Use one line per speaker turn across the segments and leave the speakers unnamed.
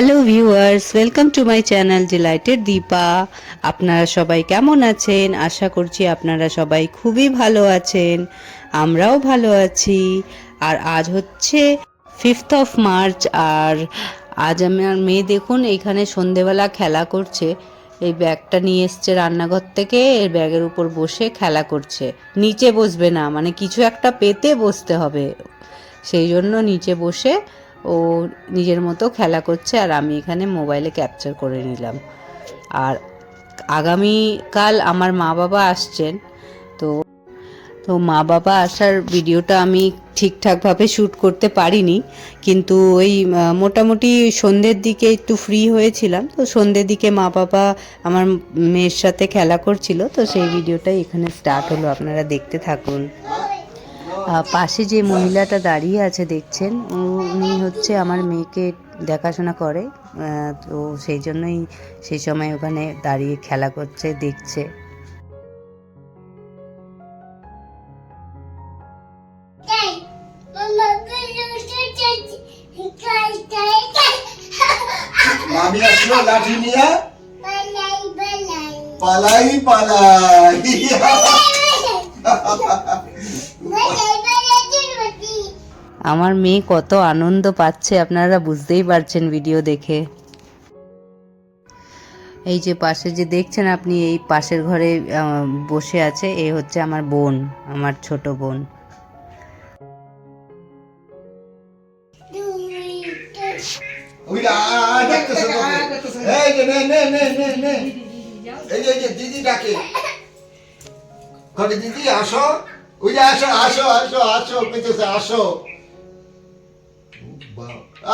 Hello viewers, welcome to my channel delighted Deepa. আপনারা সবাই কেমন আছেন? আশা করছি আপনারা সবাই খুবই ভালো আছেন। আমরাও ভালো আছি। আর আজ হচ্ছে 5th অফ মার্চ। আর আজ আমার মেয়ে দেখুন এইখানে সন্ধেবেলা খেলা করছে। এই ব্যাগটা নিয়ে এসছে রান্নাঘর থেকে, এই ব্যাগের উপর বসে খেলা করছে। নিচে বসবে না, মানে কিছু একটা পেতে বসতে হবে, সেই জন্য নিচে বসে ও নিজের মতো খেলা করছে। আর আমি এখানে মোবাইলে ক্যাপচার করে নিলাম। আর আগামীকাল আমার মা বাবা আসছেন, তো তো মা বাবা আসার ভিডিওটা আমি ঠিকঠাকভাবে শ্যুট করতে পারিনি, কিন্তু ওই মোটামুটি সন্ধ্যের দিকে একটু ফ্রি হয়েছিলাম, তো সন্ধ্যের দিকে মা বাবা আমার মেয়ের সাথে খেলা করছিল, তো সেই ভিডিওটাই এখানে স্টার্ট হলো। আপনারা দেখতে থাকুন। পাশে যে মহিলাটা দাঁড়িয়ে আছে দেখছেন, উনি হচ্ছে আমার মেয়েকে দেখাশোনা করে, তো সেই জন্যই সেই সময় ওখানে দাঁড়িয়ে খেলা করছে, দেখছে।
মামি আসলো লাঠি নিয়ে, পালাই পালাই।
আমার মেয়ে কত আনন্দ পাচ্ছে আপনারা বুঝতেই পারছেন ভিডিও দেখে। এই যে পাশে যে দেখছেন আপনি, এই পাশের ঘরে বসে আছে, এই হচ্ছে আমার বোন, আমার ছোট বোন।
দিদি ডাকে, দিদি আসো, ওই যে আসো আসো আসো আসো, পেতেছে আসো।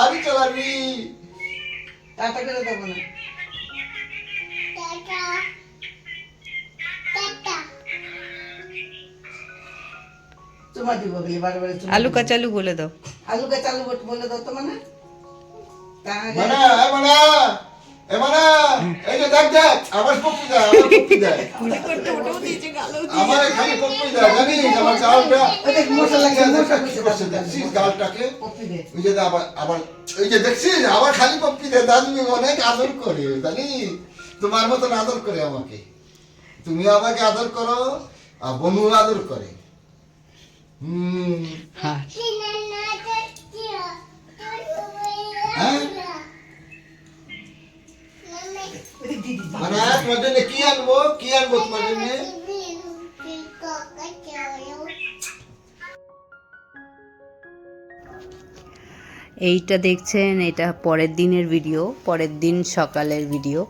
আরে চলাবি
টাটা করে দেবো না। চুমা দিব বলি বারবার
আলু কাচালু বলে দাও।
আলু কা চালু বলে দাও তো মানে
মানা মানা এ মানা, এই যে দেখ দেখ আমার পপ্পি দেয়, আমার পপ্পি দেয়, আমার খালি পপ্পি দেয়, জানিস আমার গালটা
দেখ মশলা লাগে মশলা
দেখছিস গালটাকে,
কপি দে
ওই যে আবার আবার ওই যে দেখছিস আবার খালি পপ্পি দেয়। দাদু অনেক আদর করে, জানিস তোমার মতন আদর করে আমাকে, তুমি আমাকে আদর করো আর বনু আদর করে।
হ্যাঁ,
হ্যাঁ মানে তোমার জন্য কি আনবো, কি আনবো তোমার জন্য?
এইটা দেখছেন, এটা পরের দিনের ভিডিও, পরের দিন সকালের ভিডিও।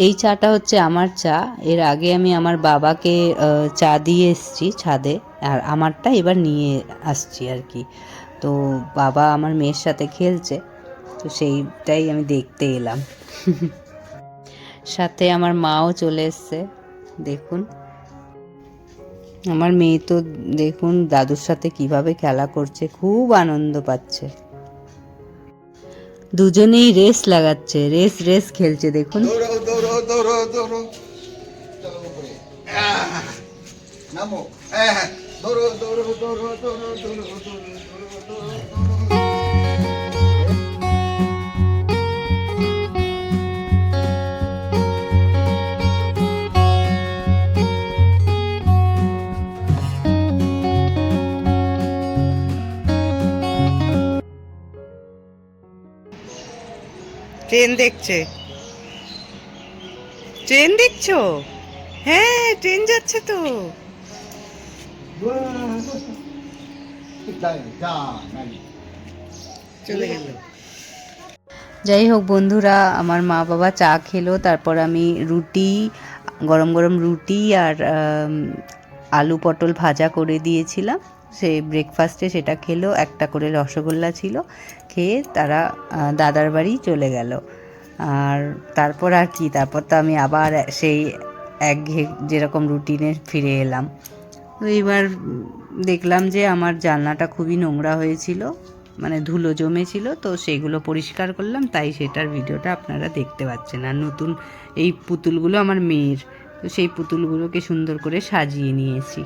এই চাটা হচ্ছে আমার চা। এর আগে আমি আমার বাবাকে চা দিয়ে এসেছি ছাদে, আর আমারটা এবার নিয়ে আসছি আর কি। তো বাবা আমার মেয়ের সাথে খেলছে, তো সেইটাই আমি দেখতে এলাম। সাথে আমার মাও চলে এসছে। দেখুন আমার মেয়ে তো দেখুন দাদুর সাথে কিভাবে খেলা করছে, খুব আনন্দ পাচ্ছে। দুজনেই রেস লাগাচ্ছে, রেস রেস খেলছে দেখুন।
দৌড়ো দৌড়ো দৌড়ো দৌড়ো, চলো উপরে, নামো, দৌড়ো দৌড়ো দৌড়ো দৌড়ো দৌড়ো দৌড়ো দৌড়ো।
ট্রেন দেখছে, ট্রেন দেখছো? হ্যাঁ ট্রেন যাচ্ছে তো।
চলে গেল।
যাই হোক বন্ধুরা, আমার মা বাবা চা খেলো, তারপর আমি রুটি, গরম গরম রুটি আর আলু পটল ভাজা করে দিয়েছিলাম, সে ব্রেকফাস্টে সেটা খেলো। একটা করে রসগোল্লা ছিল, খেয়ে তারা দাদার বাড়ি চলে গেল। আর তারপর আর কি, তারপর তো আমি আবার সেই একঘেয়ে যেরকম রুটিনে ফিরে এলাম। তো এবার দেখলাম যে আমার জানলাটা খুবই নোংরা হয়েছিল, মানে ধুলো জমেছিল, তো সেগুলো পরিষ্কার করলাম, তাই সেটার ভিডিওটা আপনারা দেখতে পাচ্ছেন। আর নতুন এই পুতুলগুলো আমার মেয়ের, তো সেই পুতুলগুলোকে সুন্দর করে সাজিয়ে নিয়েছি।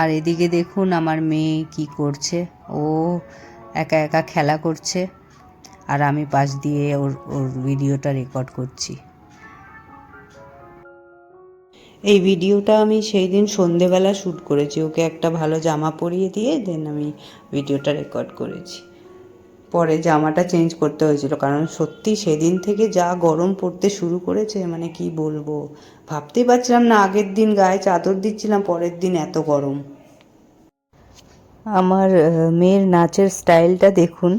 আর এদিকে দেখুন আমার মেয়ে কি করছে, ও একা একা খেলা করছে আর আমি পাশ দিয়ে ওর ওর ভিডিওটা রেকর্ড করছি। এই ভিডিওটা আমি সেই দিন সন্ধেবেলা শ্যুট করেছি, ওকে একটা ভালো জামা পরিয়ে দিয়ে দেন আমি ভিডিওটা রেকর্ড করেছি। পরে জামাটা চেঞ্জ করতে হয়েছিল, কারণ সত্যি সেদিন থেকে যা গরম পড়তে শুরু করেছে মানে কি বলবো, ভাবতেই পারছিলাম না। আগের দিন গায়ে চাদর দিচ্ছিলাম, পরের দিন এত গরম। আমার মেয়ের নাচের স্টাইলটা দেখুন।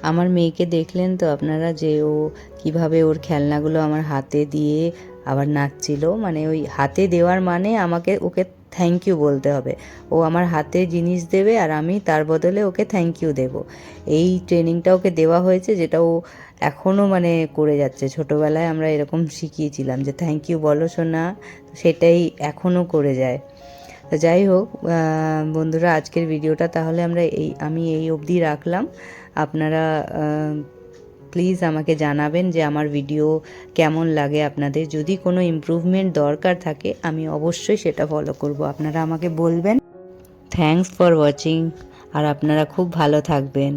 আমার মেয়েকে দেখলেন তো আপনারা, যে ও কিভাবে ওর খেলনাগুলো আমার হাতে দিয়ে আবার নাচছিল। মানে ওই হাতে দেওয়ার মানে আমাকে ওকে থ্যাংক ইউ বলতে হবে। ও আমার হাতে জিনিস দেবে আর আমি তার বদলে ওকে থ্যাংক ইউ দেব। এই ট্রেনিংটা ওকে দেওয়া হয়েছে, যেটা ও এখনও মানে করে যাচ্ছে। ছোটোবেলায় আমরা এরকম শিখিয়েছিলাম যে থ্যাংক ইউ বলো সোনা, সেটাই এখনও করে যায়। তো যাই হোক বন্ধুরা, আজকের ভিডিওটা তাহলে আমি এই অবধি রাখলাম। আপনারা প্লিজ আমাকে জানাবেন যে আমার ভিডিও কেমন লাগে আপনাদের। যদি কোনো ইমপ্রুভমেন্ট দরকার থাকে আমি অবশ্যই সেটা ফলো করব, আপনারা আমাকে বলবেন। থ্যাঙ্কস ফর ওয়াচিং, আর আপনারা খুব ভালো থাকবেন।